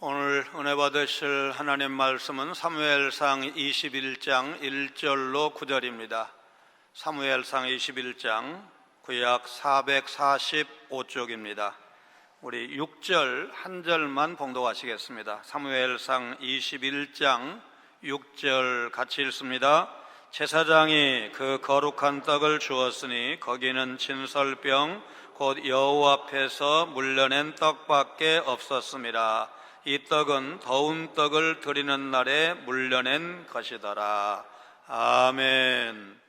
오늘 은혜 받으실 하나님 말씀은 사무엘상 21장 1절로 9절입니다. 사무엘상 21장 구약 445쪽입니다. 우리 6절 한 절만 봉독하시겠습니다. 사무엘상 21장 6절 같이 읽습니다. 제사장이 그 거룩한 떡을 주었으니 거기는 진설병 곧 여호와 앞에서 물려낸 떡밖에 없었습니다. 이 떡은 더운 떡을 드리는 날에 물려낸 것이더라. 아멘.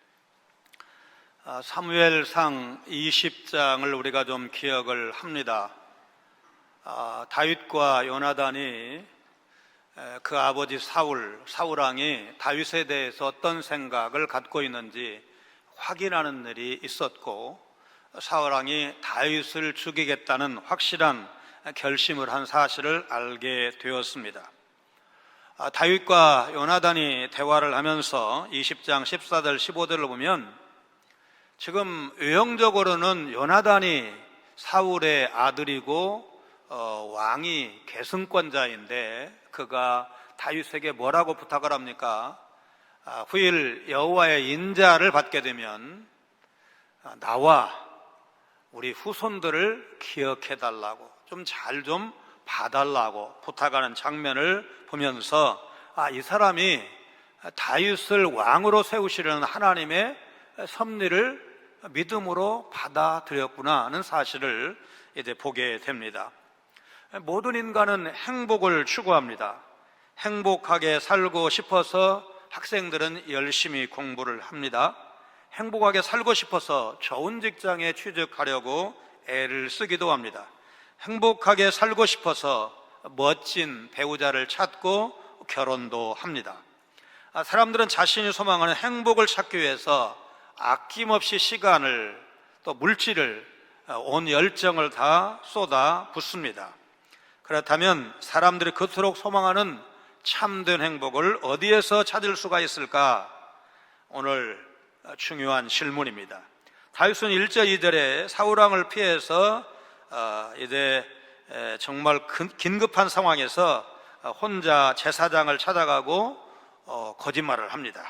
사무엘상 20장을 우리가 좀 기억을 합니다. 다윗과 요나단이 그 아버지 사울왕이 다윗에 대해서 어떤 생각을 갖고 있는지 확인하는 일이 있었고, 사울왕이 다윗을 죽이겠다는 확실한 결심을 한 사실을 알게 되었습니다. 다윗과 요나단이 대화를 하면서 20장 14절 15절을 보면 지금 외형적으로는 요나단이 사울의 아들이고 왕이 계승권자인데 그가 다윗에게 뭐라고 부탁을 합니까? 후일 여호와의 인자를 받게 되면 나와 우리 후손들을 기억해달라고, 좀 잘 좀 봐달라고 부탁하는 장면을 보면서 이 사람이 다윗을 왕으로 세우시려는 하나님의 섭리를 믿음으로 받아들였구나 하는 사실을 이제 보게 됩니다. 모든 인간은 행복을 추구합니다. 행복하게 살고 싶어서 학생들은 열심히 공부를 합니다. 행복하게 살고 싶어서 좋은 직장에 취직하려고 애를 쓰기도 합니다. 행복하게 살고 싶어서 멋진 배우자를 찾고 결혼도 합니다. 사람들은 자신이 소망하는 행복을 찾기 위해서 아낌없이 시간을 또 물질을 온 열정을 다 쏟아 붓습니다. 그렇다면 사람들이 그토록 소망하는 참된 행복을 어디에서 찾을 수가 있을까? 오늘 중요한 질문입니다. 다윗은 1절 2절에 사울왕을 피해서 이제 정말 긴급한 상황에서 혼자 제사장을 찾아가고 거짓말을 합니다.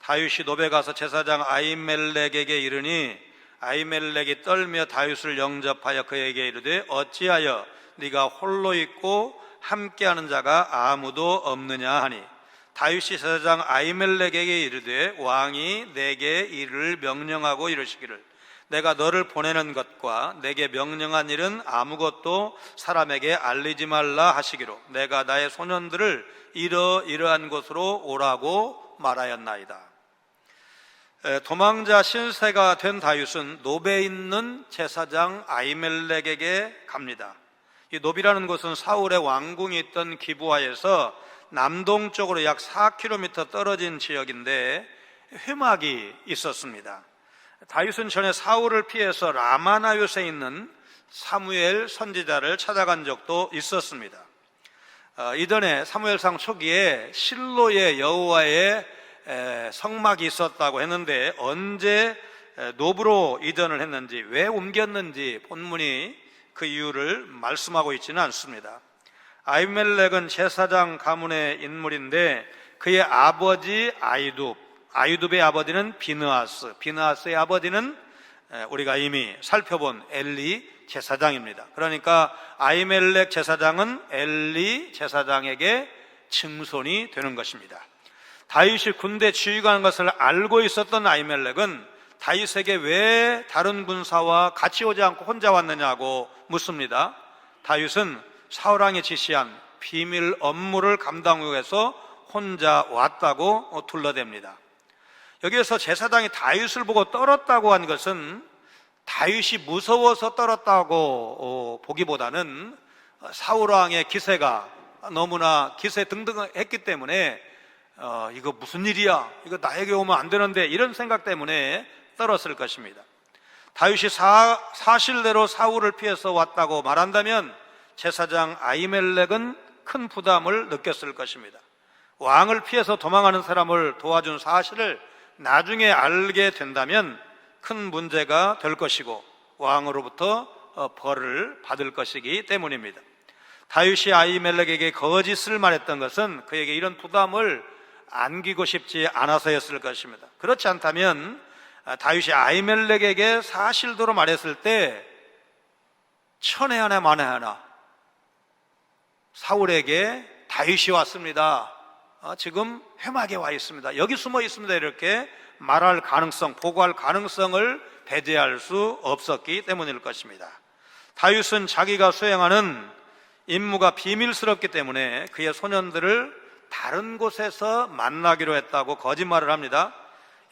다윗이 노베 가서 제사장 아히멜렉에게 이르니 아히멜렉이 떨며 다윗을 영접하여 그에게 이르되 어찌하여 네가 홀로 있고 함께하는 자가 아무도 없느냐 하니 다윗이 제사장 아히멜렉에게 이르되 왕이 내게 이를 명령하고 이르시기를 내가 너를 보내는 것과 내게 명령한 일은 아무것도 사람에게 알리지 말라 하시기로 내가 나의 소년들을 이러이러한 곳으로 오라고 말하였나이다. 도망자 신세가 된 다윗은 노베에 있는 제사장 아히멜렉에게 갑니다. 이 노비라는 곳은 사울의 왕궁이 있던 기브아에서 남동쪽으로 약 4km 떨어진 지역인데 회막이 있었습니다. 다윗은 전에 사울을 피해서 라마나요스에 있는 사무엘 선지자를 찾아간 적도 있었습니다. 이전에 사무엘상 초기에 실로에 여호와의 성막이 있었다고 했는데 언제 노브로 이전을 했는지, 왜 옮겼는지 본문이 그 이유를 말씀하고 있지는 않습니다. 아히멜렉은 제사장 가문의 인물인데 그의 아버지 아이둡의 아버지는 비느하스의 아버지는 우리가 이미 살펴본 엘리 제사장입니다. 그러니까 아히멜렉 제사장은 엘리 제사장에게 증손이 되는 것입니다. 다윗이 군대 지휘관인 것을 알고 있었던 아히멜렉은 다윗에게 왜 다른 군사와 같이 오지 않고 혼자 왔느냐고 묻습니다. 다윗은 사울왕이 지시한 비밀 업무를 감당하기 위해서 혼자 왔다고 둘러댑니다. 여기에서 제사장이 다윗을 보고 떨었다고 한 것은 다윗이 무서워서 떨었다고 보기보다는 사울왕의 기세가 너무나 기세등등했기 때문에 이거 무슨 일이야, 이거 나에게 오면 안 되는데, 이런 생각 때문에 떨었을 것입니다. 다윗이 사실대로 사울을 피해서 왔다고 말한다면 제사장 아히멜렉은 큰 부담을 느꼈을 것입니다. 왕을 피해서 도망하는 사람을 도와준 사실을 나중에 알게 된다면 큰 문제가 될 것이고 왕으로부터 벌을 받을 것이기 때문입니다. 다윗이 아히멜렉에게 거짓을 말했던 것은 그에게 이런 부담을 안기고 싶지 않아서였을 것입니다. 그렇지 않다면 다윗이 아히멜렉에게 사실대로 말했을 때 천에 하나 만에 하나 사울에게 다윗이 왔습니다, 지금 회막에 와 있습니다, 여기 숨어 있습니다, 이렇게 말할 가능성, 보고할 가능성을 배제할 수 없었기 때문일 것입니다. 다윗은 자기가 수행하는 임무가 비밀스럽기 때문에 그의 소년들을 다른 곳에서 만나기로 했다고 거짓말을 합니다.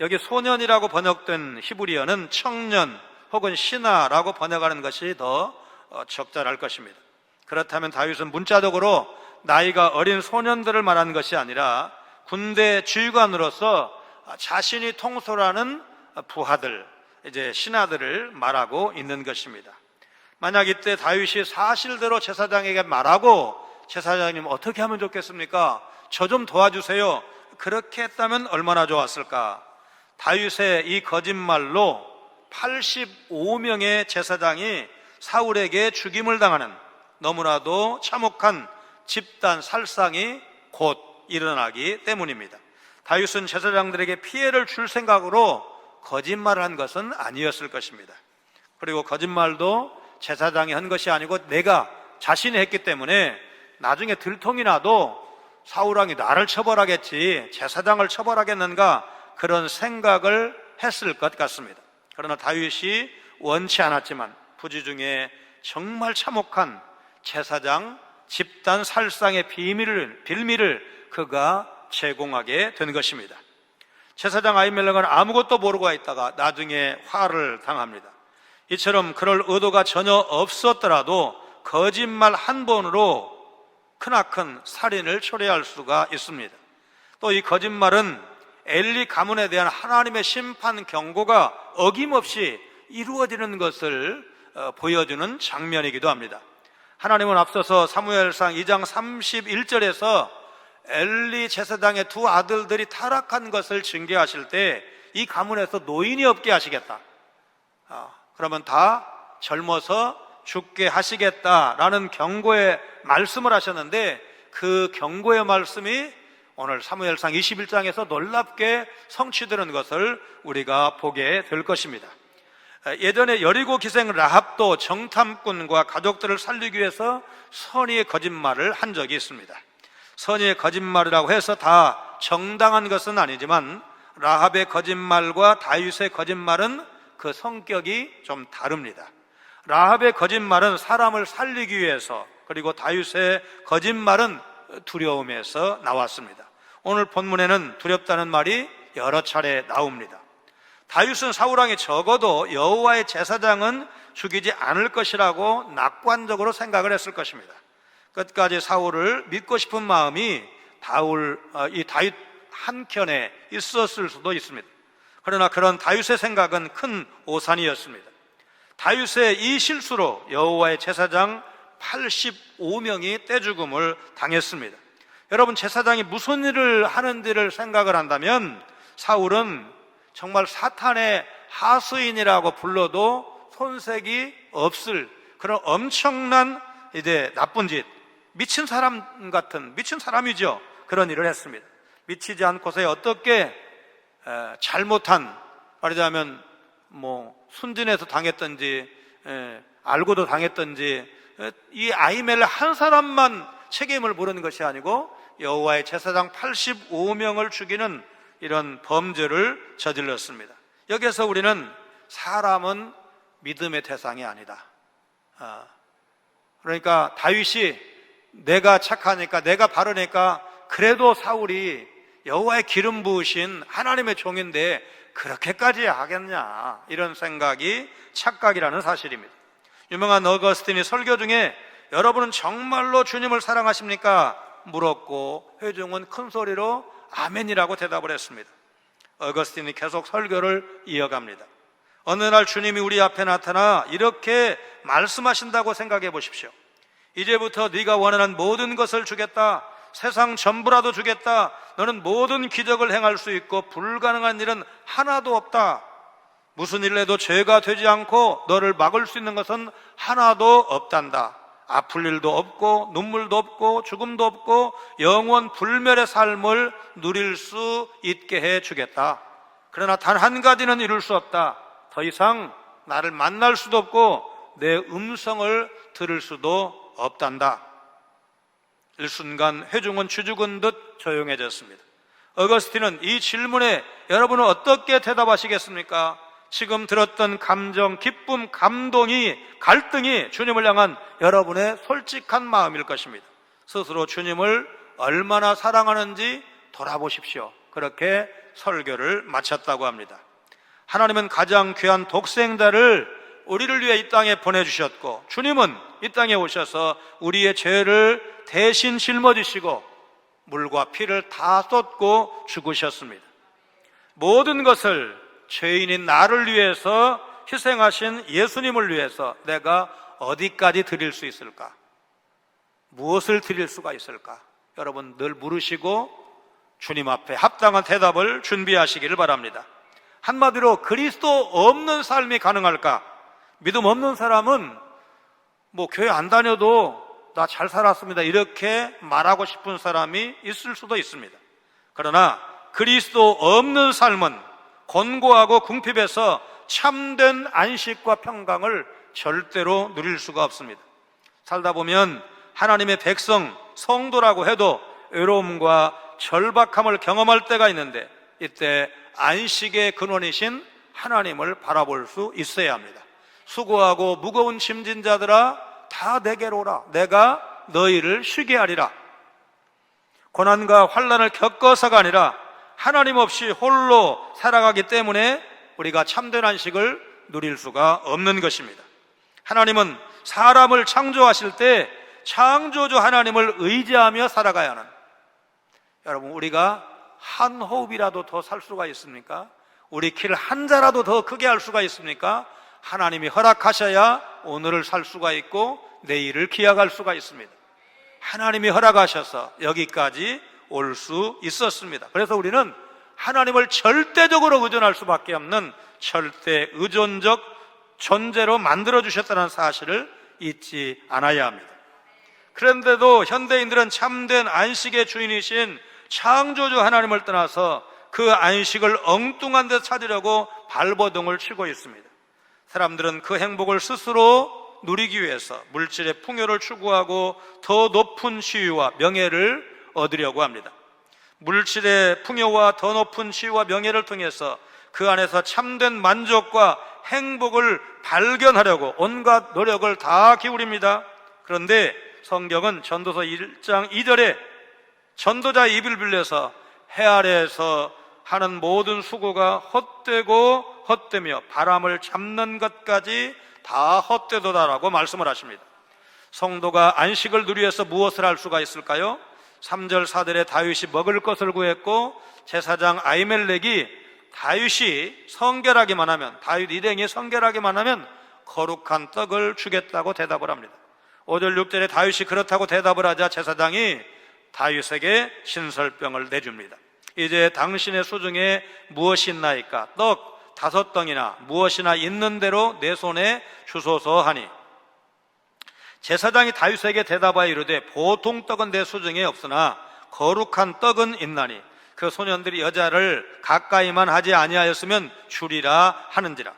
여기 소년이라고 번역된 히브리어는 청년 혹은 신하라고 번역하는 것이 더 적절할 것입니다. 그렇다면 다윗은 문자적으로 나이가 어린 소년들을 말하는 것이 아니라 군대 지휘관으로서 자신이 통솔하는 부하들, 이제 신하들을 말하고 있는 것입니다. 만약 이때 다윗이 사실대로 제사장에게 말하고, 제사장님 어떻게 하면 좋겠습니까? 저 좀 도와주세요, 그렇게 했다면 얼마나 좋았을까? 다윗의 이 거짓말로 85명의 제사장이 사울에게 죽임을 당하는 너무나도 참혹한 집단 살상이 곧 일어나기 때문입니다. 다윗은 제사장들에게 피해를 줄 생각으로 거짓말을 한 것은 아니었을 것입니다. 그리고 거짓말도 제사장이 한 것이 아니고 내가 자신이 했기 때문에 나중에 들통이 나도 사울왕이 나를 처벌하겠지 제사장을 처벌하겠는가, 그런 생각을 했을 것 같습니다. 그러나 다윗이 원치 않았지만 부지 중에 정말 참혹한 제사장 집단 살상의 빌미를 그가 제공하게 된 것입니다. 제사장 아히멜렉은 아무것도 모르고 있다가 나중에 화를 당합니다. 이처럼 그럴 의도가 전혀 없었더라도 거짓말 한 번으로 크나큰 살인을 초래할 수가 있습니다. 또 이 거짓말은 엘리 가문에 대한 하나님의 심판 경고가 어김없이 이루어지는 것을 보여주는 장면이기도 합니다. 하나님은 앞서서 사무엘상 2장 31절에서 엘리 제사장의 두 아들들이 타락한 것을 징계하실 때 이 가문에서 노인이 없게 하시겠다, 그러면 다 젊어서 죽게 하시겠다라는 경고의 말씀을 하셨는데, 그 경고의 말씀이 오늘 사무엘상 21장에서 놀랍게 성취되는 것을 우리가 보게 될 것입니다. 예전에 여리고 기생 라합도 정탐꾼과 가족들을 살리기 위해서 선의의 거짓말을 한 적이 있습니다. 선의의 거짓말이라고 해서 다 정당한 것은 아니지만 라합의 거짓말과 다윗의 거짓말은 그 성격이 좀 다릅니다. 라합의 거짓말은 사람을 살리기 위해서, 그리고 다윗의 거짓말은 두려움에서 나왔습니다. 오늘 본문에는 두렵다는 말이 여러 차례 나옵니다. 다윗은 사울왕이 적어도 여호와의 제사장은 죽이지 않을 것이라고 낙관적으로 생각을 했을 것입니다. 끝까지 사울을 믿고 싶은 마음이 이 다윗 한켠에 있었을 수도 있습니다. 그러나 그런 다윗의 생각은 큰 오산이었습니다. 다윗의 이 실수로 여호와의 제사장 85명이 떼죽음을 당했습니다. 여러분, 제사장이 무슨 일을 하는지를 생각을 한다면 사울은 정말 사탄의 하수인이라고 불러도 손색이 없을 그런 엄청난 이제 나쁜 짓, 미친 사람 같은, 미친 사람이죠, 그런 일을 했습니다. 미치지 않고서 어떻게 잘못한, 말하자면 순진해서 당했던지 알고도 당했던지, 이 아히멜렉 한 사람만 책임을 물은 것이 아니고 여호와의 제사장 85명을 죽이는 이런 범죄를 저질렀습니다. 여기서 우리는 사람은 믿음의 대상이 아니다, 그러니까 다윗이 내가 착하니까, 내가 바르니까 그래도 사울이 여호와의 기름 부으신 하나님의 종인데 그렇게까지 하겠냐, 이런 생각이 착각이라는 사실입니다. 유명한 어거스틴이 설교 중에 여러분은 정말로 주님을 사랑하십니까? 물었고 회중은 큰 소리로 아멘이라고 대답을 했습니다. 어거스틴이 계속 설교를 이어갑니다. 어느 날 주님이 우리 앞에 나타나 이렇게 말씀하신다고 생각해 보십시오. 이제부터 네가 원하는 모든 것을 주겠다, 세상 전부라도 주겠다, 너는 모든 기적을 행할 수 있고 불가능한 일은 하나도 없다, 무슨 일을 해도 죄가 되지 않고 너를 막을 수 있는 것은 하나도 없단다, 아플 일도 없고 눈물도 없고 죽음도 없고 영원 불멸의 삶을 누릴 수 있게 해주겠다. 그러나 단 한 가지는 이룰 수 없다. 더 이상 나를 만날 수도 없고 내 음성을 들을 수도 없단다. 일순간 회중은 주죽은 듯 조용해졌습니다. 어거스틴은 이 질문에 여러분은 어떻게 대답하시겠습니까? 지금 들었던 감정, 기쁨, 감동이, 갈등이 주님을 향한 여러분의 솔직한 마음일 것입니다. 스스로 주님을 얼마나 사랑하는지 돌아보십시오. 그렇게 설교를 마쳤다고 합니다. 하나님은 가장 귀한 독생자를 우리를 위해 이 땅에 보내주셨고, 주님은 이 땅에 오셔서 우리의 죄를 대신 짊어지시고 물과 피를 다 쏟고 죽으셨습니다. 모든 것을 죄인인 나를 위해서 희생하신 예수님을 위해서 내가 어디까지 드릴 수 있을까? 무엇을 드릴 수가 있을까? 여러분 늘 물으시고 주님 앞에 합당한 대답을 준비하시기를 바랍니다. 한마디로 그리스도 없는 삶이 가능할까? 믿음 없는 사람은 교회 안 다녀도 나 잘 살았습니다 이렇게 말하고 싶은 사람이 있을 수도 있습니다. 그러나 그리스도 없는 삶은 곤고하고 궁핍해서 참된 안식과 평강을 절대로 누릴 수가 없습니다. 살다 보면 하나님의 백성, 성도라고 해도 외로움과 절박함을 경험할 때가 있는데, 이때 안식의 근원이신 하나님을 바라볼 수 있어야 합니다. 수고하고 무거운 짐진 자들아 다 내게로 오라. 내가 너희를 쉬게 하리라. 고난과 환난을 겪어서가 아니라 하나님 없이 홀로 살아가기 때문에 우리가 참된 안식을 누릴 수가 없는 것입니다. 하나님은 사람을 창조하실 때 창조주 하나님을 의지하며 살아가야 하는, 여러분 우리가 한 호흡이라도 더 살 수가 있습니까? 우리 키를 한 자라도 더 크게 할 수가 있습니까? 하나님이 허락하셔야 오늘을 살 수가 있고 내일을 기약할 수가 있습니다. 하나님이 허락하셔서 여기까지 올 수 있었습니다. 그래서 우리는 하나님을 절대적으로 의존할 수밖에 없는 절대 의존적 존재로 만들어주셨다는 사실을 잊지 않아야 합니다. 그런데도 현대인들은 참된 안식의 주인이신 창조주 하나님을 떠나서 그 안식을 엉뚱한 데 찾으려고 발버둥을 치고 있습니다. 사람들은 그 행복을 스스로 누리기 위해서 물질의 풍요를 추구하고 더 높은 지위와 명예를 얻으려고 합니다. 물질의 풍요와 더 높은 지위와 명예를 통해서 그 안에서 참된 만족과 행복을 발견하려고 온갖 노력을 다 기울입니다. 그런데 성경은 전도서 1장 2절에 전도자의 입을 빌려서 해 아래에서 하는 모든 수고가 헛되고 헛되며 바람을 잡는 것까지 다 헛되도다라고 말씀을 하십니다. 성도가 안식을 누리기 위해서 무엇을 할 수가 있을까요? 3절 4절에 다윗이 먹을 것을 구했고 제사장 아히멜렉이 다윗이 성결하기만 하면, 다윗 일행이 성결하기만 하면 거룩한 떡을 주겠다고 대답을 합니다. 5절 6절에 다윗이 그렇다고 대답을 하자 제사장이 다윗에게 신설병을 내줍니다. 이제 당신의 수중에 무엇이 있나이까? 떡 5덩이나 무엇이나 있는 대로 내 손에 주소서 하니, 제사장이 다윗에게 대답하여 이르되 보통 떡은 내 수중에 없으나 거룩한 떡은 있나니 그 소년들이 여자를 가까이만 하지 아니하였으면 주리라 하는지라.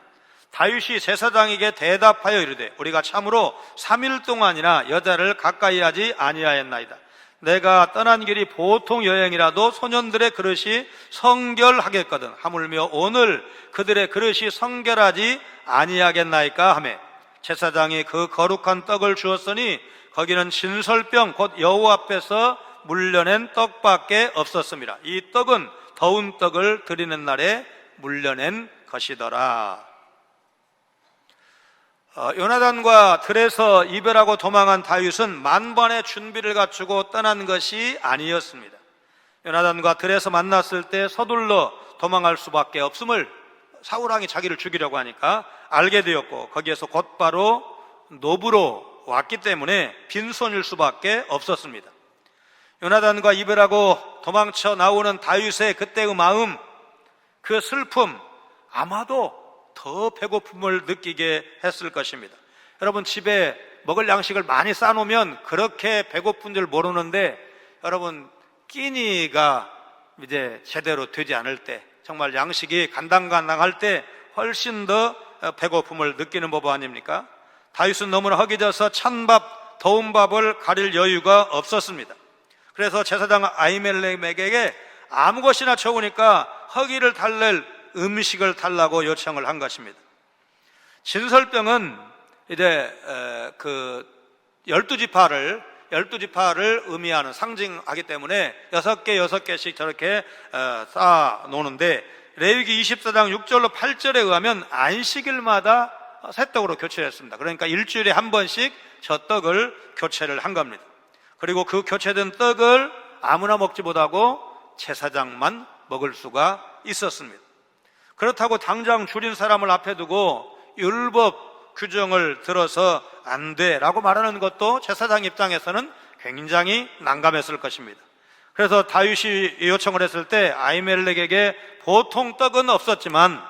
다윗이 제사장에게 대답하여 이르되 우리가 참으로 3일 동안이나 여자를 가까이 하지 아니하였나이다. 내가 떠난 길이 보통 여행이라도 소년들의 그릇이 성결하겠거든 하물며 오늘 그들의 그릇이 성결하지 아니하겠나이까 하매, 제사장이 그 거룩한 떡을 주었으니 거기는 진설병 곧 여호와 앞에서 물려낸 떡밖에 없었습니다. 이 떡은 더운 떡을 드리는 날에 물려낸 것이더라. 요나단과 들에서 이별하고 도망한 다윗은 만반의 준비를 갖추고 떠난 것이 아니었습니다. 요나단과 들에서 만났을 때 서둘러 도망할 수밖에 없음을 사울왕이 자기를 죽이려고 하니까 알게 되었고, 거기에서 곧바로 노브로 왔기 때문에 빈손일 수밖에 없었습니다. 요나단과 이별하고 도망쳐 나오는 다윗의 그때의 마음, 그 슬픔, 아마도 더 배고픔을 느끼게 했을 것입니다. 여러분, 집에 먹을 양식을 많이 싸놓으면 그렇게 배고픈 줄 모르는데, 여러분 끼니가 이제 제대로 되지 않을 때, 정말 양식이 간당간당할 때 훨씬 더 배고픔을 느끼는 법 아닙니까? 다윗은 너무나 허기져서 찬밥, 더운 밥을 가릴 여유가 없었습니다. 그래서 제사장 아히멜렉에게 아무것이나 적으니까 허기를 달랠 음식을 달라고 요청을 한 것입니다. 진설병은 이제 그 12지파를 의미하는, 상징하기 때문에 6개씩 저렇게 쌓아 놓는데, 레위기 24장 6절로 8절에 의하면 안식일마다 새 떡으로 교체했습니다. 그러니까 일주일에 한 번씩 저 떡을 교체를 한 겁니다. 그리고 그 교체된 떡을 아무나 먹지 못하고 제사장만 먹을 수가 있었습니다. 그렇다고 당장 줄인 사람을 앞에 두고 율법 규정을 들어서 안 돼라고 말하는 것도 제사장 입장에서는 굉장히 난감했을 것입니다. 그래서 다윗이 요청을 했을 때 아히멜렉에게 보통 떡은 없었지만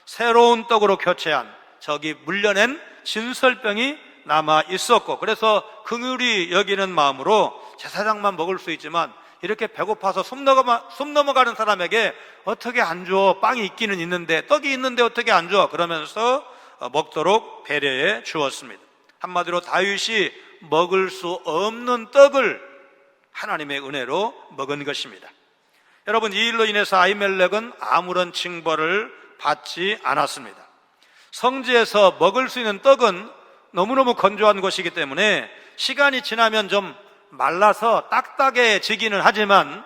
새로운 떡으로 교체한, 저기 물려낸 진설병이 남아 있었고, 그래서 긍휼히 여기는 마음으로 제사장만 먹을 수 있지만 이렇게 배고파서 숨 넘어가는 사람에게 어떻게 안 줘? 빵이 있기는 있는데, 떡이 있는데 어떻게 안 줘? 그러면서 먹도록 배려해 주었습니다. 한마디로 다윗이 먹을 수 없는 떡을 하나님의 은혜로 먹은 것입니다. 여러분, 이 일로 인해서 아히멜렉은 아무런 징벌을 받지 않았습니다. 성지에서 먹을 수 있는 떡은 너무너무 건조한 것이기 때문에 시간이 지나면 좀 말라서 딱딱해지기는 하지만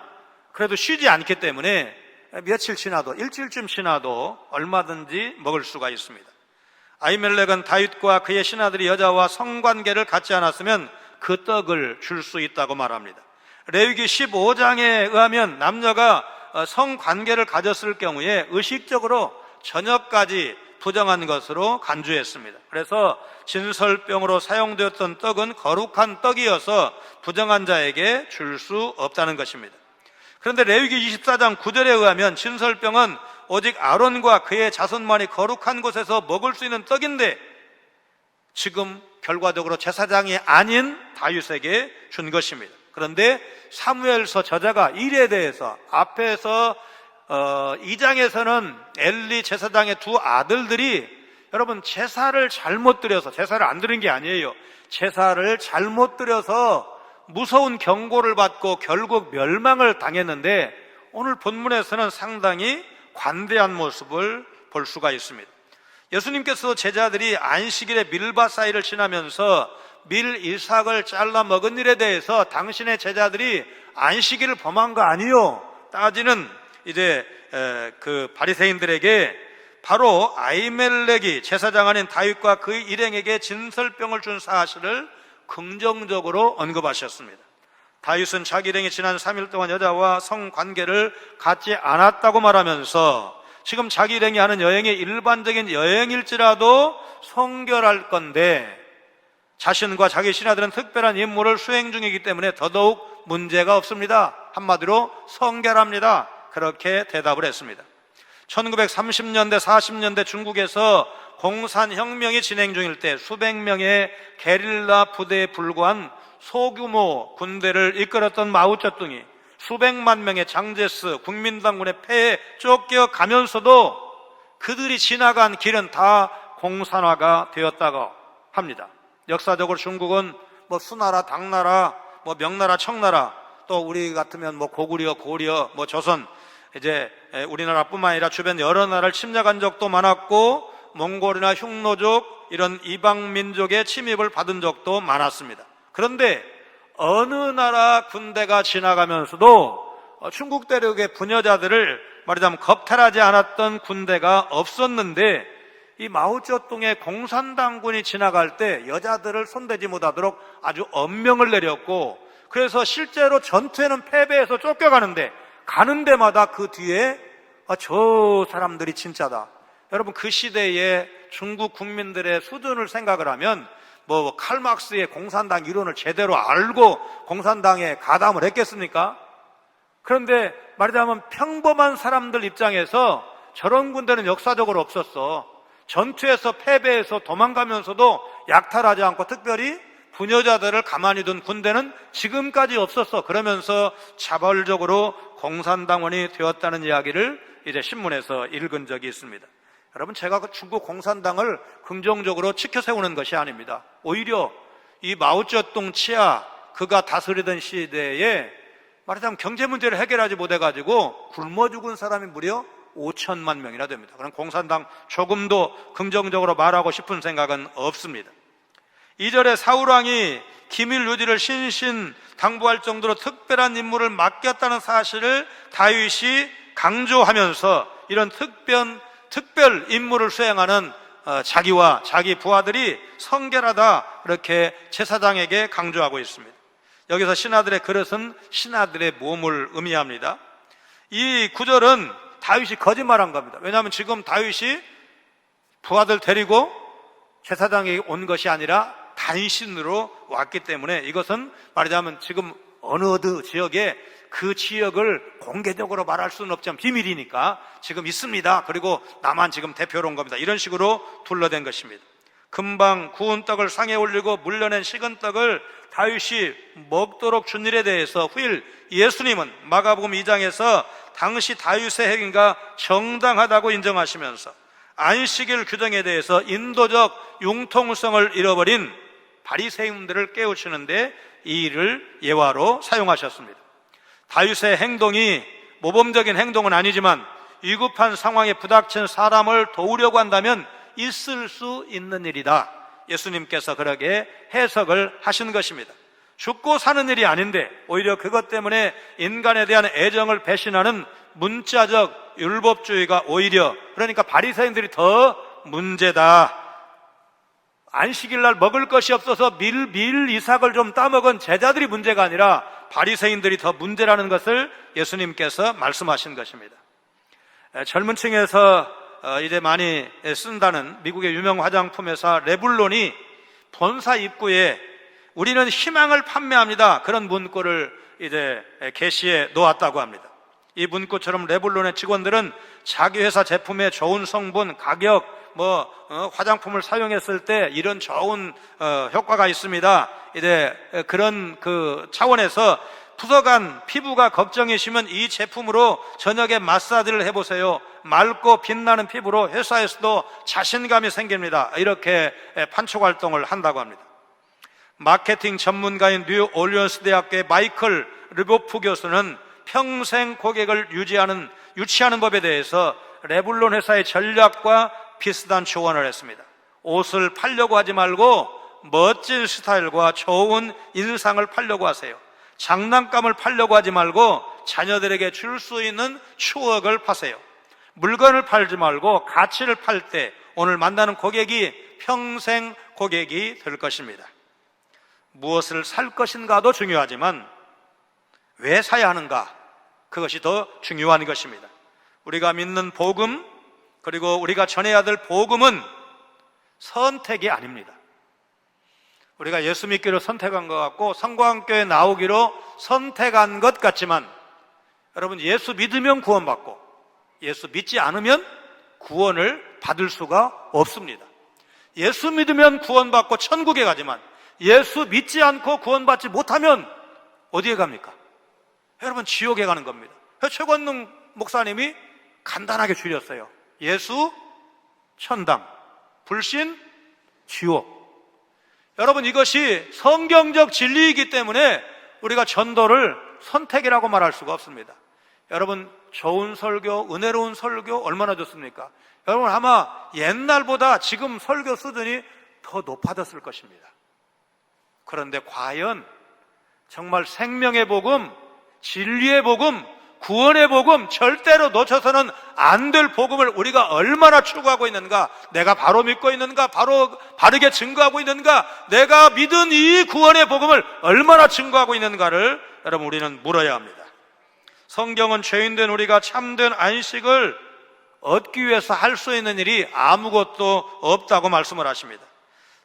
그래도 쉬지 않기 때문에 며칠 지나도, 일주일쯤 지나도 얼마든지 먹을 수가 있습니다. 아히멜렉은 다윗과 그의 신하들이 여자와 성관계를 갖지 않았으면 그 떡을 줄 수 있다고 말합니다. 레위기 15장에 의하면 남녀가 성관계를 가졌을 경우에 의식적으로 저녁까지 부정한 것으로 간주했습니다. 그래서 진설병으로 사용되었던 떡은 거룩한 떡이어서 부정한 자에게 줄 수 없다는 것입니다. 그런데 레위기 24장 9절에 의하면 진설병은 오직 아론과 그의 자손만이 거룩한 곳에서 먹을 수 있는 떡인데, 지금 결과적으로 제사장이 아닌 다윗에게 준 것입니다. 그런데 사무엘서 저자가 일에 대해서 앞에서 2장에서는 엘리 제사장의 두 아들들이, 여러분 제사를 잘못 드려서, 제사를 안 드린 게 아니에요, 제사를 잘못 드려서 무서운 경고를 받고 결국 멸망을 당했는데, 오늘 본문에서는 상당히 관대한 모습을 볼 수가 있습니다. 예수님께서 제자들이 안식일에 밀밭 사이를 지나면서 밀 이삭을 잘라 먹은 일에 대해서 당신의 제자들이 안식일을 범한 거 아니요 따지는 이제 그 바리새인들에게 바로 아히멜렉이 제사장 아닌 다윗과 그의 일행에게 진설병을 준 사실을 긍정적으로 언급하셨습니다. 다윗은 자기 일행이 지난 3일 동안 여자와 성관계를 갖지 않았다고 말하면서 지금 자기 일행이 하는 여행이 일반적인 여행일지라도 성결할 건데, 자신과 자기 신하들은 특별한 임무를 수행 중이기 때문에 더더욱 문제가 없습니다. 한마디로 성결합니다. 그렇게 대답을 했습니다. 1930년대 40년대 중국에서 공산혁명이 진행 중일 때 수백 명의 게릴라 부대에 불과한 소규모 군대를 이끌었던 마오쩌둥이 수백만 명의 장제스 국민당군의 폐에 쫓겨가면서도 그들이 지나간 길은 다 공산화가 되었다고 합니다. 역사적으로 중국은 뭐 수나라, 당나라, 뭐 명나라, 청나라, 또 우리 같으면 뭐 고구려, 고려, 뭐 조선, 이제 우리나라뿐만 아니라 주변 여러 나라를 침략한 적도 많았고, 몽골이나 흉노족 이런 이방 민족의 침입을 받은 적도 많았습니다. 그런데 어느 나라 군대가 지나가면서도 중국 대륙의 부녀자들을 말하자면 겁탈하지 않았던 군대가 없었는데, 이 마오쩌둥의 공산당군이 지나갈 때 여자들을 손대지 못하도록 아주 엄명을 내렸고, 그래서 실제로 전투에는 패배해서 쫓겨가는데 가는 데마다 그 뒤에 저 사람들이 진짜다. 여러분, 그 시대의 중국 국민들의 수준을 생각을 하면 뭐 칼막스의 공산당 이론을 제대로 알고 공산당에 가담을 했겠습니까? 그런데 말하자면 평범한 사람들 입장에서 저런 군대는 역사적으로 없었어. 전투에서 패배해서 도망가면서도 약탈하지 않고 특별히 부녀자들을 가만히 둔 군대는 지금까지 없었어. 그러면서 자발적으로 공산당원이 되었다는 이야기를 이제 신문에서 읽은 적이 있습니다. 여러분, 제가 중국 공산당을 긍정적으로 치켜 세우는 것이 아닙니다. 오히려 이 마오쩌둥 치하 그가 다스리던 시대에 말하자면 경제 문제를 해결하지 못해가지고 굶어 죽은 사람이 무려 5천만 명이나 됩니다. 그럼 공산당 조금도 긍정적으로 말하고 싶은 생각은 없습니다. 2절에 사울왕이 기밀 유지를 신신당부할 정도로 특별한 임무를 맡겼다는 사실을 다윗이 강조하면서 이런 특별 임무를 수행하는 자기와 자기 부하들이 성결하다, 이렇게 제사장에게 강조하고 있습니다. 여기서 신하들의 그릇은 신하들의 몸을 의미합니다. 이 구절은 다윗이 거짓말한 겁니다. 왜냐하면 지금 다윗이 부하들 데리고 제사장에게 온 것이 아니라 단신으로 왔기 때문에 이것은 말하자면 지금 어느 지역에 그 지역을 공개적으로 말할 수는 없지만 비밀이니까 지금 있습니다. 그리고 나만 지금 대표로 온 겁니다. 이런 식으로 둘러댄 것입니다. 금방 구운 떡을 상에 올리고 물려낸 식은 떡을 다윗이 먹도록 준 일에 대해서 후일 예수님은 마가복음 2장에서 당시 다윗의 행위가 정당하다고 인정하시면서 안식일 규정에 대해서 인도적 융통성을 잃어버린 바리새인들을 깨우치는데 이 일을 예화로 사용하셨습니다. 다윗의 행동이 모범적인 행동은 아니지만 위급한 상황에 부닥친 사람을 도우려고 한다면 있을 수 있는 일이다. 예수님께서 그렇게 해석을 하신 것입니다. 죽고 사는 일이 아닌데 오히려 그것 때문에 인간에 대한 애정을 배신하는 문자적 율법주의가 오히려, 그러니까 바리새인들이 더 문제다. 안식일날 먹을 것이 없어서 밀 이삭을 좀 따먹은 제자들이 문제가 아니라 바리새인들이 더 문제라는 것을 예수님께서 말씀하신 것입니다. 젊은 층에서 이제 많이 쓴다는 미국의 유명 화장품 회사 레블론이 본사 입구에 우리는 희망을 판매합니다, 그런 문구를 이제 게시해 놓았다고 합니다. 이 문구처럼 레블론의 직원들은 자기 회사 제품의 좋은 성분, 가격, 화장품을 사용했을 때 이런 좋은 효과가 있습니다. 이제 그런 그 차원에서 부서간 피부가 걱정이시면 이 제품으로 저녁에 마사지를 해보세요. 맑고 빛나는 피부로 회사에서도 자신감이 생깁니다. 이렇게 판촉 활동을 한다고 합니다. 마케팅 전문가인 뉴 올리언스 대학교의 마이클 르보프 교수는 평생 고객을 유치하는 법에 대해서 레블론 회사의 전략과 비슷한 조언을 했습니다. 옷을 팔려고 하지 말고 멋진 스타일과 좋은 인상을 팔려고 하세요. 장난감을 팔려고 하지 말고 자녀들에게 줄 수 있는 추억을 파세요. 물건을 팔지 말고 가치를 팔 때 오늘 만나는 고객이 평생 고객이 될 것입니다. 무엇을 살 것인가도 중요하지만 왜 사야 하는가, 그것이 더 중요한 것입니다. 우리가 믿는 복음, 그리고 우리가 전해야 될 복음은 선택이 아닙니다. 우리가 예수 믿기로 선택한 것 같고 성광교에 나오기로 선택한 것 같지만 여러분, 예수 믿으면 구원받고 예수 믿지 않으면 구원을 받을 수가 없습니다. 예수 믿으면 구원받고 천국에 가지만 예수 믿지 않고 구원받지 못하면 어디에 갑니까? 여러분, 지옥에 가는 겁니다. 최권능 목사님이 간단하게 줄였어요. 예수 천당, 불신 지옥. 여러분, 이것이 성경적 진리이기 때문에 우리가 전도를 선택이라고 말할 수가 없습니다. 여러분, 좋은 설교, 은혜로운 설교 얼마나 좋습니까? 여러분, 아마 옛날보다 지금 설교 수준이 더 높아졌을 것입니다. 그런데 과연 정말 생명의 복음, 진리의 복음, 구원의 복음, 절대로 놓쳐서는 안 될 복음을 우리가 얼마나 추구하고 있는가, 내가 바로 믿고 있는가, 바르게 증거하고 있는가, 내가 믿은 이 구원의 복음을 얼마나 증거하고 있는가를 여러분, 우리는 물어야 합니다. 성경은 죄인된 우리가 참된 안식을 얻기 위해서 할 수 있는 일이 아무것도 없다고 말씀을 하십니다.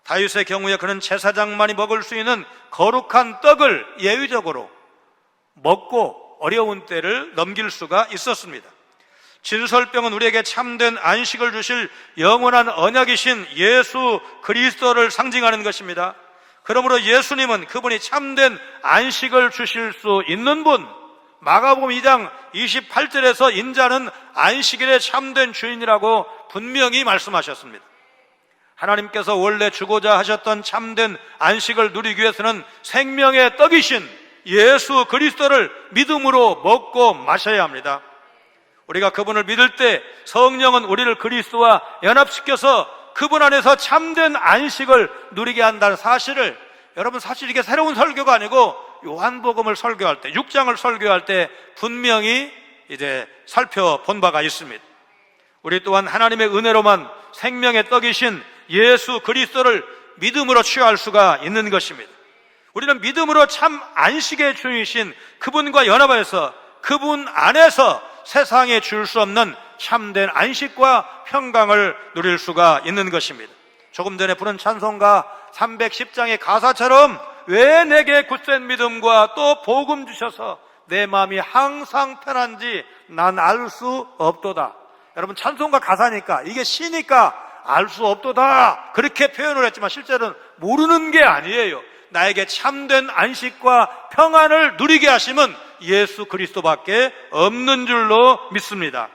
다윗의 경우에 그는 제사장만이 먹을 수 있는 거룩한 떡을 예외적으로 먹고 어려운 때를 넘길 수가 있었습니다. 진설병은 우리에게 참된 안식을 주실 영원한 언약이신 예수 그리스도를 상징하는 것입니다. 그러므로 예수님은 그분이 참된 안식을 주실 수 있는 분, 마가복음 2장 28절에서 인자는 안식일의 참된 주인이라고 분명히 말씀하셨습니다. 하나님께서 원래 주고자 하셨던 참된 안식을 누리기 위해서는 생명의 떡이신 예수 그리스도를 믿음으로 먹고 마셔야 합니다. 우리가 그분을 믿을 때 성령은 우리를 그리스도와 연합시켜서 그분 안에서 참된 안식을 누리게 한다는 사실을, 여러분 사실 이게 새로운 설교가 아니고 요한복음을 설교할 때, 6장을 설교할 때 분명히 이제 살펴본 바가 있습니다. 우리 또한 하나님의 은혜로만 생명의 떡이신 예수 그리스도를 믿음으로 취할 수가 있는 것입니다. 우리는 믿음으로 참 안식의 주이신 그분과 연합해서 그분 안에서 세상에 줄 수 없는 참된 안식과 평강을 누릴 수가 있는 것입니다. 조금 전에 부른 찬송가 310장의 가사처럼 왜 내게 굳센 믿음과 또 복음 주셔서 내 마음이 항상 편한지 난 알 수 없도다. 여러분 찬송가 가사니까, 이게 시니까 알 수 없도다 그렇게 표현을 했지만 실제로는 모르는 게 아니에요. 나에게 참된 안식과 평안을 누리게 하심은 예수 그리스도밖에 없는 줄로 믿습니다.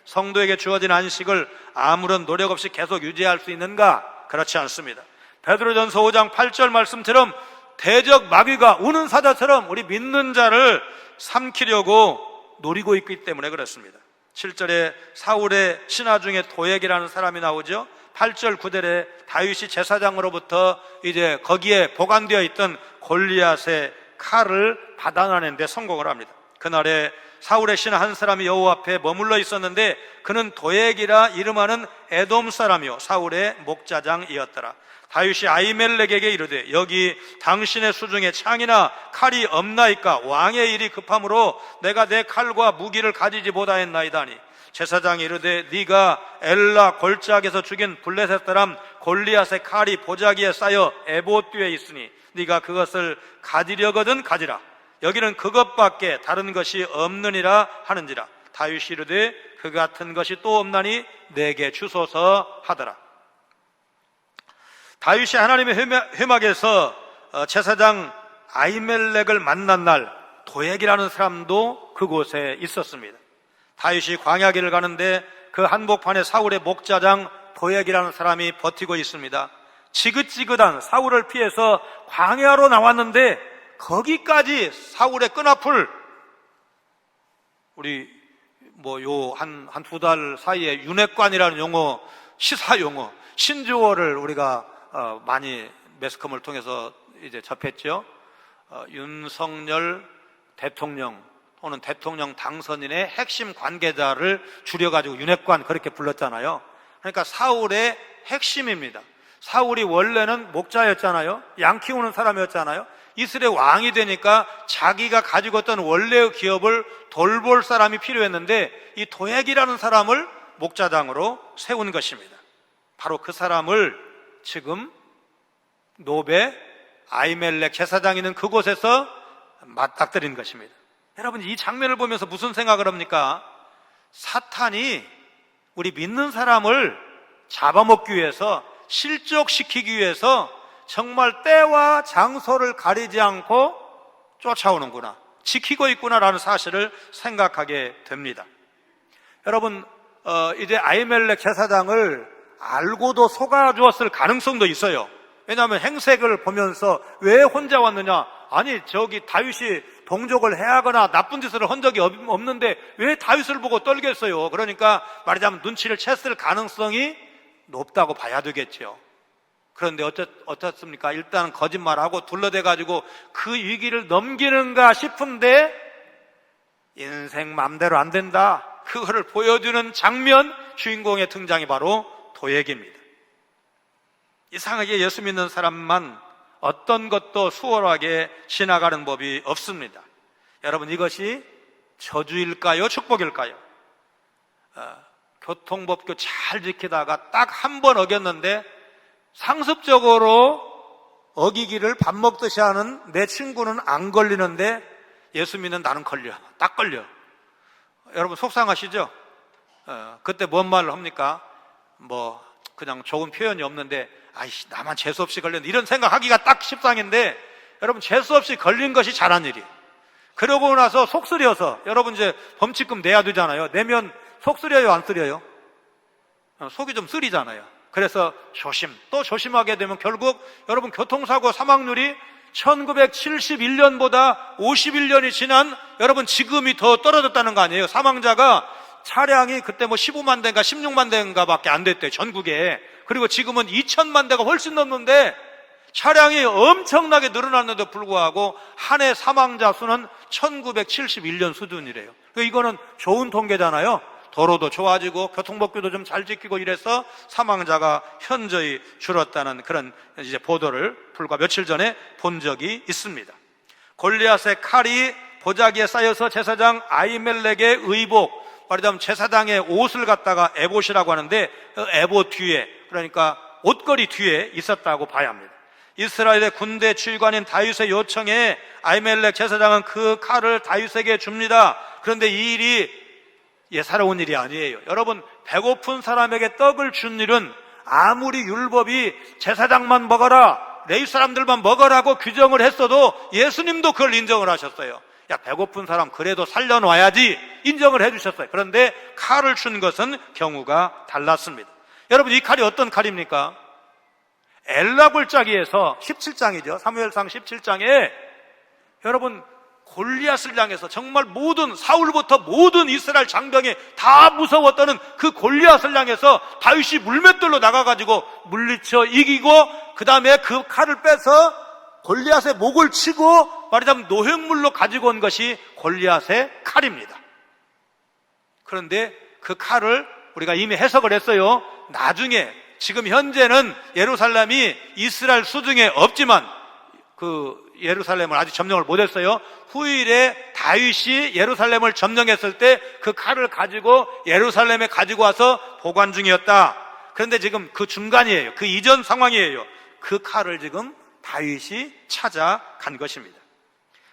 성도에게 주어진 안식을 아무런 노력 없이 계속 유지할 수 있는가? 그렇지 않습니다. 베드로전서 5장 8절 말씀처럼 대적 마귀가 우는 사자처럼 우리 믿는 자를 삼키려고 노리고 있기 때문에 그렇습니다. 7절에 사울의 신하 중에 도액이라는 사람이 나오죠. 8절 9절에 다윗이 제사장으로부터 이제 거기에 보관되어 있던 골리앗의 칼을 받아내는 데 성공을 합니다. 그날에 사울의 신하 한 사람이 여호와 앞에 머물러 있었는데 그는 도액이라 이름하는 에돔 사람이요 사울의 목자장이었더라. 다윗이 아히멜렉에게 이르되 여기 당신의 수중에 창이나 칼이 없나이까? 왕의 일이 급함으로 내가 내 칼과 무기를 가지지 못하였나이다니. 제사장이 이르되 네가 엘라 골짜기에서 죽인 블레셋 사람 골리앗의 칼이 보자기에 쌓여 에봇뒤에 있으니 네가 그것을 가지려거든 가지라. 여기는 그것밖에 다른 것이 없느니라 하는지라. 다윗이 이르되 그 같은 것이 또 없나니 내게 주소서 하더라. 다윗이 하나님의 회막에서 제사장 아히멜렉을 만난 날 도액이라는 사람도 그곳에 있었습니다. 다윗이 광야길을 가는데 그 한복판에 사울의 목자장 도액이라는 사람이 버티고 있습니다. 지긋지긋한 사울을 피해서 광야로 나왔는데 거기까지 사울의 끈앞을 우리 한 두 달 사이에 윤회관이라는 용어, 시사 용어, 신조어를 우리가 많이 매스컴을 통해서 이제 접했죠. 윤석열 대통령 또는 대통령 당선인의 핵심 관계자를 줄여가지고 윤회관 그렇게 불렀잖아요. 그러니까 사울의 핵심입니다. 사울이 원래는 목자였잖아요. 양 키우는 사람이었잖아요. 이스라엘 왕이 되니까 자기가 가지고 있던 원래의 기업을 돌볼 사람이 필요했는데 이 도액이라는 사람을 목자장으로 세운 것입니다. 바로 그 사람을 지금 노베 아히멜렉 제사장이 있는 그곳에서 맞닥뜨린 것입니다. 여러분 이 장면을 보면서 무슨 생각을 합니까? 사탄이 우리 믿는 사람을 잡아먹기 위해서, 실족시키기 위해서 정말 때와 장소를 가리지 않고 쫓아오는구나, 지키고 있구나라는 사실을 생각하게 됩니다. 여러분 이제 아히멜렉 제사장을 알고도 속아주었을 가능성도 있어요. 왜냐하면 행색을 보면서 왜 혼자 왔느냐, 아니 저기 다윗이 동족을 해하거나 나쁜 짓을 한 적이 없는데 왜 다윗을 보고 떨겠어요. 그러니까 말하자면 눈치를 챘을 가능성이 높다고 봐야 되겠죠. 그런데 어떻습니까? 일단 거짓말하고 둘러대가지고 그 위기를 넘기는가 싶은데 인생 맘대로 안 된다, 그거를 보여주는 장면, 주인공의 등장이 바로 도액입니다. 이상하게 예수 믿는 사람만 어떤 것도 수월하게 지나가는 법이 없습니다. 여러분 이것이 저주일까요? 축복일까요? 교통법규 잘 지키다가 딱 한 번 어겼는데 상습적으로 어기기를 밥 먹듯이 하는 내 친구는 안 걸리는데 예수 믿는 나는 걸려, 딱 걸려. 여러분 속상하시죠? 그때 뭔 말을 합니까? 그냥 좋은 표현이 없는데 아이씨 나만 재수없이 걸렸네 이런 생각하기가 딱 십상인데 여러분 재수없이 걸린 것이 잘한 일이에요. 그러고 나서 속 쓰려서 여러분 이제 범칙금 내야 되잖아요. 내면 속 쓰려요 안 쓰려요? 속이 좀 쓰리잖아요. 그래서 또 조심하게 되면 결국 여러분 교통사고 사망률이 1971년보다 51년이 지난 여러분 지금이 더 떨어졌다는 거 아니에요. 사망자가 차량이 그때 뭐 15만 대인가 16만 대인가 밖에 안 됐대요 전국에. 그리고 지금은 2천만 대가 훨씬 넘는데 차량이 엄청나게 늘어났는데 불구하고 한 해 사망자 수는 1971년 수준이래요. 이거는 좋은 통계잖아요. 도로도 좋아지고 교통법규도 좀 잘 지키고 이래서 사망자가 현저히 줄었다는 그런 이제 보도를 불과 며칠 전에 본 적이 있습니다. 골리앗의 칼이 보자기에 쌓여서 제사장 아히멜렉의 의복, 말하자면 제사장의 옷을 갖다가 에봇이라고 하는데 그 에봇 뒤에, 그러니까 옷걸이 뒤에 있었다고 봐야 합니다. 이스라엘의 군대 지휘관인 다윗의 요청에 아히멜렉 제사장은 그 칼을 다윗에게 줍니다. 그런데 이 일이 예사로운 일이 아니에요. 여러분, 배고픈 사람에게 떡을 준 일은 아무리 율법이 제사장만 먹어라, 레위 사람들만 먹으라고 규정을 했어도 예수님도 그걸 인정을 하셨어요. 야, 배고픈 사람 그래도 살려놔야지 인정을 해주셨어요. 그런데 칼을 준 것은 경우가 달랐습니다. 여러분, 이 칼이 어떤 칼입니까? 엘라 골짜기에서 17장이죠. 사무엘상 17장에 여러분 골리앗을 향해서 정말 사울부터 모든 이스라엘 장병이 다 무서웠다는 그 골리앗을 향해서 다윗이 물맷돌로 나가가지고 물리쳐 이기고 그 다음에 그 칼을 빼서 골리앗의 목을 치고 말하자면 노획물로 가지고 온 것이 골리앗의 칼입니다. 그런데 그 칼을 우리가 이미 해석을 했어요. 나중에 지금 현재는 예루살렘이 이스라엘 수중에 없지만 그 예루살렘을 아직 점령을 못했어요. 후일에 다윗이 예루살렘을 점령했을 때 그 칼을 가지고 예루살렘에 가지고 와서 보관 중이었다. 그런데 지금 그 중간이에요. 그 이전 상황이에요. 그 칼을 지금 다윗이 찾아간 것입니다.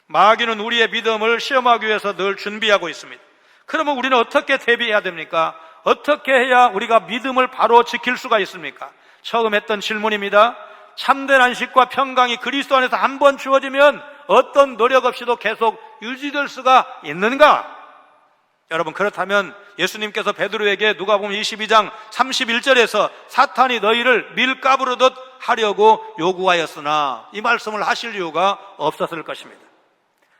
마귀는 우리의 믿음을 시험하기 위해서 늘 준비하고 있습니다. 그러면 우리는 어떻게 대비해야 됩니까? 어떻게 해야 우리가 믿음을 바로 지킬 수가 있습니까? 처음 했던 질문입니다. 참된 안식과 평강이 그리스도 안에서 한번 주어지면 어떤 노력 없이도 계속 유지될 수가 있는가? 여러분, 그렇다면 예수님께서 베드로에게 누가복음 22장 31절에서 사탄이 너희를 밀가부르듯 하려고 요구하였으나 이 말씀을 하실 이유가 없었을 것입니다.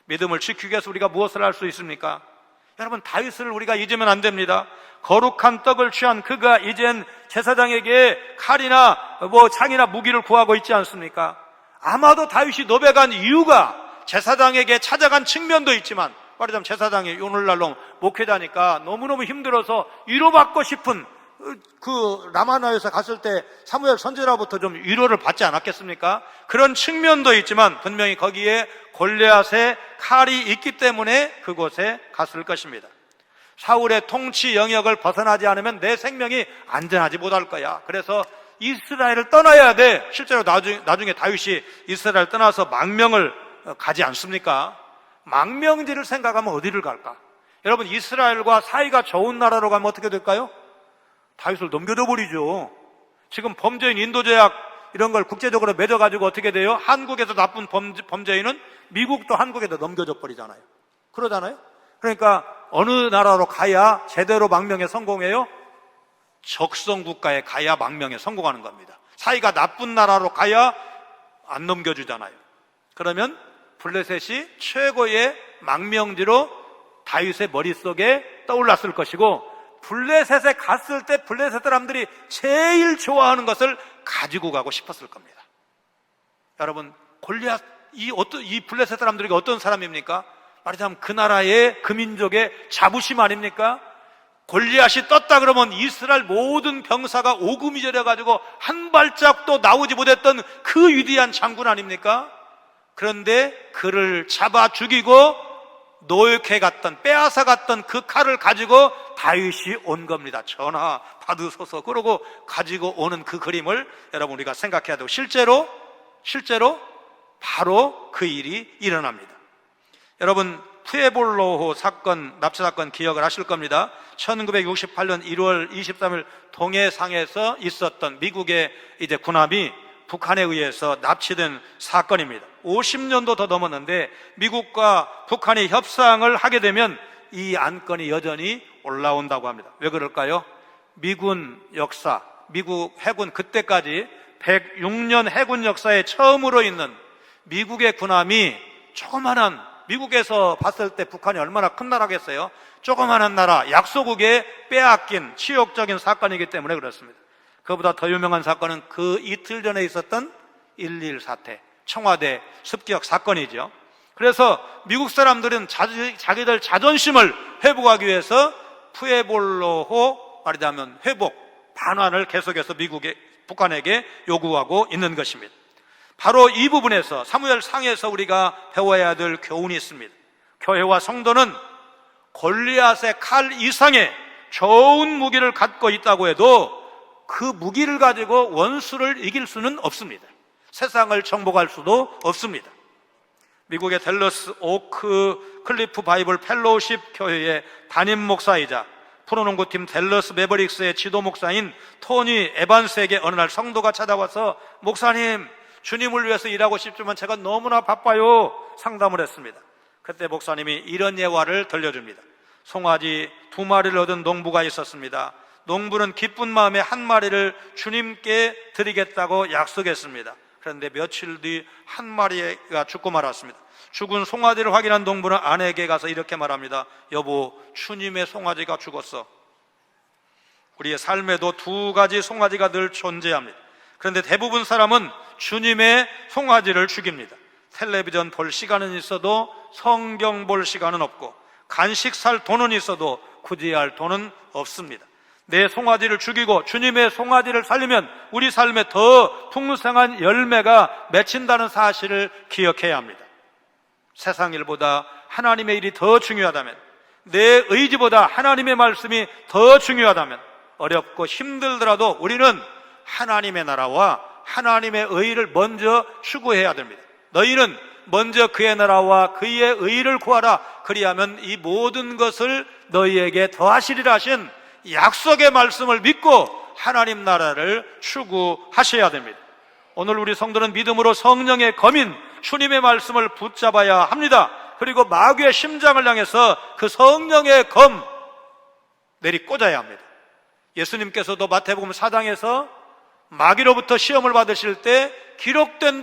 믿음을 지키기 위해서 우리가 무엇을 할 수 있습니까? 여러분, 다윗을 우리가 잊으면 안 됩니다. 거룩한 떡을 취한 그가 이젠 제사장에게 칼이나 창이나 무기를 구하고 있지 않습니까? 아마도 다윗이 노백한 이유가 제사장에게 찾아간 측면도 있지만, 말하자면 제사장이 오늘날로 목회자니까 너무너무 힘들어서 위로받고 싶은 그 라마나에서 갔을 때 사무엘 선지자로부터 좀 위로를 받지 않았겠습니까? 그런 측면도 있지만 분명히 거기에 골리앗의 칼이 있기 때문에 그곳에 갔을 것입니다. 사울의 통치 영역을 벗어나지 않으면 내 생명이 안전하지 못할 거야. 그래서 이스라엘을 떠나야 돼. 실제로 나중에 다윗이 이스라엘 떠나서 망명을 가지 않습니까? 망명지를 생각하면 어디를 갈까? 여러분, 이스라엘과 사이가 좋은 나라로 가면 어떻게 될까요? 다윗을 넘겨줘 버리죠. 지금 범죄인 인도조약 이런 걸 국제적으로 맺어가지고 어떻게 돼요? 한국에서 나쁜 범죄인은 미국도 한국에다 넘겨줘 버리잖아요. 그러잖아요. 그러니까 어느 나라로 가야 제대로 망명에 성공해요? 적성 국가에 가야 망명에 성공하는 겁니다. 사이가 나쁜 나라로 가야 안 넘겨주잖아요. 그러면 블레셋이 최고의 망명지로 다윗의 머릿속에 떠올랐을 것이고, 블레셋에 갔을 때 블레셋 사람들이 제일 좋아하는 것을 가지고 가고 싶었을 겁니다. 여러분, 골리앗, 이 블레셋 사람들이 어떤 사람입니까? 말하자면 그 나라의 그 민족의 자부심 아닙니까? 골리앗이 떴다 그러면 이스라엘 모든 병사가 오금이절해가지고 한 발짝도 나오지 못했던 그 위대한 장군 아닙니까? 그런데 그를 잡아 죽이고 노역해 갔던, 빼앗아 갔던 그 칼을 가지고 다윗이 온 겁니다. 전하 받으소서. 그러고 가지고 오는 그 그림을 여러분 우리가 생각해야 되고, 실제로 바로 그 일이 일어납니다. 여러분, 푸에볼로호 사건, 납치 사건 기억을 하실 겁니다. 1968년 1월 23일 동해상에서 있었던 미국의 이제 군함이 북한에 의해서 납치된 사건입니다. 50년도 더 넘었는데 미국과 북한이 협상을 하게 되면 이 안건이 여전히 올라온다고 합니다. 왜 그럴까요? 미군 역사, 미국 해군 그때까지 106년 해군 역사에 처음으로 있는 미국의 군함이 조그마한, 미국에서 봤을 때 북한이 얼마나 큰 나라겠어요? 조그마한 나라, 약소국에 빼앗긴 치욕적인 사건이기 때문에 그렇습니다. 그보다 더 유명한 사건은 그 이틀 전에 있었던 1.1 사태, 청와대 습격 사건이죠. 그래서 미국 사람들은 자기들 자존심을 회복하기 위해서 푸에볼로호, 말하자면 회복, 반환을 계속해서 북한에게 요구하고 있는 것입니다. 바로 이 부분에서 사무엘상에서 우리가 배워야 될 교훈이 있습니다. 교회와 성도는 골리앗의 칼 이상의 좋은 무기를 갖고 있다고 해도 그 무기를 가지고 원수를 이길 수는 없습니다. 세상을 정복할 수도 없습니다. 미국의 댈러스 오크 클리프 바이블 펠로우십 교회의 담임 목사이자 프로농구팀 댈러스 매버릭스의 지도 목사인 토니 에반스에게 어느 날 성도가 찾아와서 목사님, 주님을 위해서 일하고 싶지만 제가 너무나 바빠요 상담을 했습니다. 그때 목사님이 이런 예화를 들려줍니다. 송아지 2마리를 얻은 농부가 있었습니다. 농부는 기쁜 마음에 1마리를 주님께 드리겠다고 약속했습니다. 그런데 며칠 뒤 1마리가 죽고 말았습니다. 죽은 송아지를 확인한 농부는 아내에게 가서 이렇게 말합니다. 여보, 주님의 송아지가 죽었어. 우리의 삶에도 2가지 송아지가 늘 존재합니다. 그런데 대부분 사람은 주님의 송아지를 죽입니다. 텔레비전 볼 시간은 있어도 성경 볼 시간은 없고, 간식 살 돈은 있어도 구제해야 할 돈은 없습니다. 내 송아지를 죽이고 주님의 송아지를 살리면 우리 삶에 더 풍성한 열매가 맺힌다는 사실을 기억해야 합니다. 세상 일보다 하나님의 일이 더 중요하다면, 내 의지보다 하나님의 말씀이 더 중요하다면, 어렵고 힘들더라도 우리는 하나님의 나라와 하나님의 의를 먼저 추구해야 됩니다. 너희는 먼저 그의 나라와 그의 의를 구하라. 그리하면 이 모든 것을 너희에게 더하시리라 하신 약속의 말씀을 믿고 하나님 나라를 추구하셔야 됩니다. 오늘 우리 성도는 믿음으로 성령의 검인 주님의 말씀을 붙잡아야 합니다. 그리고 마귀의 심장을 향해서 그 성령의 검 내리 꽂아야 합니다. 예수님께서도 마태복음 4장에서 마귀로부터 시험을 받으실 때 기록된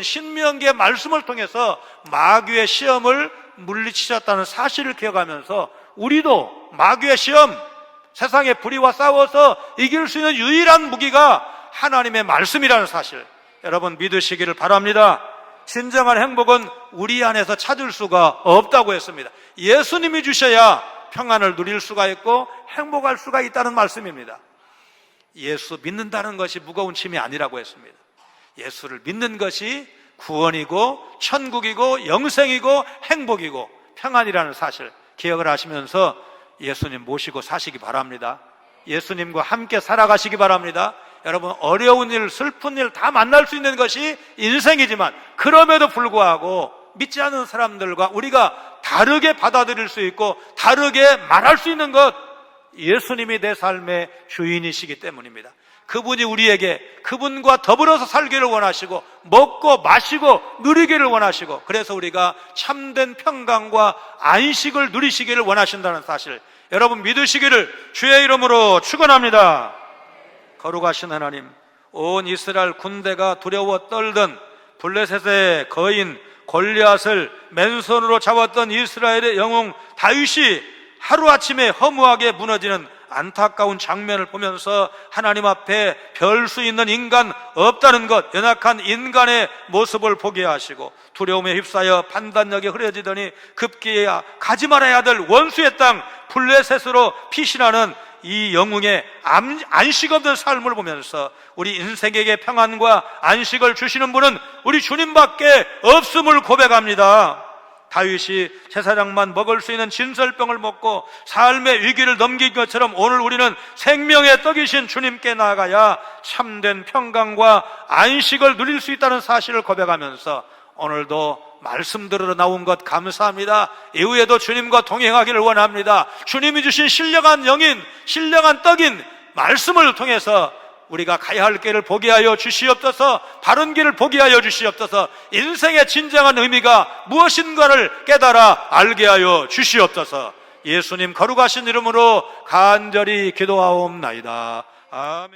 신명기의 말씀을 통해서 마귀의 시험을 물리치셨다는 사실을 기억하면서 우리도 마귀의 시험, 세상의 불의와 싸워서 이길 수 있는 유일한 무기가 하나님의 말씀이라는 사실, 여러분 믿으시기를 바랍니다. 진정한 행복은 우리 안에서 찾을 수가 없다고 했습니다. 예수님이 주셔야 평안을 누릴 수가 있고 행복할 수가 있다는 말씀입니다. 예수 믿는다는 것이 무거운 짐이 아니라고 했습니다. 예수를 믿는 것이 구원이고 천국이고 영생이고 행복이고 평안이라는 사실 기억을 하시면서 예수님 모시고 사시기 바랍니다. 예수님과 함께 살아가시기 바랍니다. 여러분, 어려운 일, 슬픈 일 다 만날 수 있는 것이 인생이지만 그럼에도 불구하고 믿지 않는 사람들과 우리가 다르게 받아들일 수 있고 다르게 말할 수 있는 것, 예수님이 내 삶의 주인이시기 때문입니다. 그분이 우리에게 그분과 더불어서 살기를 원하시고 먹고 마시고 누리기를 원하시고, 그래서 우리가 참된 평강과 안식을 누리시기를 원하신다는 사실, 여러분 믿으시기를 주의 이름으로 축원합니다. 거룩하신 하나님, 온 이스라엘 군대가 두려워 떨던 블레셋의 거인 골리앗을 맨손으로 잡았던 이스라엘의 영웅 다윗이 하루아침에 허무하게 무너지는 안타까운 장면을 보면서 하나님 앞에 별 수 있는 인간 없다는 것, 연약한 인간의 모습을 보게 하시고 두려움에 휩싸여 판단력이 흐려지더니 급기야 가지 말아야 될 원수의 땅 블레셋으로 피신하는 이 영웅의 안식 없는 삶을 보면서 우리 인생에게 평안과 안식을 주시는 분은 우리 주님밖에 없음을 고백합니다. 다윗이 제사장만 먹을 수 있는 진설병을 먹고 삶의 위기를 넘긴 것처럼 오늘 우리는 생명의 떡이신 주님께 나아가야 참된 평강과 안식을 누릴 수 있다는 사실을 고백하면서 오늘도 말씀 들으러 나온 것 감사합니다. 이후에도 주님과 동행하기를 원합니다. 주님이 주신 신령한 영인, 신령한 떡인 말씀을 통해서 우리가 가야 할 길을 보게 하여 주시옵소서. 바른 길을 보게 하여 주시옵소서. 인생의 진정한 의미가 무엇인가를 깨달아 알게 하여 주시옵소서. 예수님 거룩하신 이름으로 간절히 기도하옵나이다. 아멘.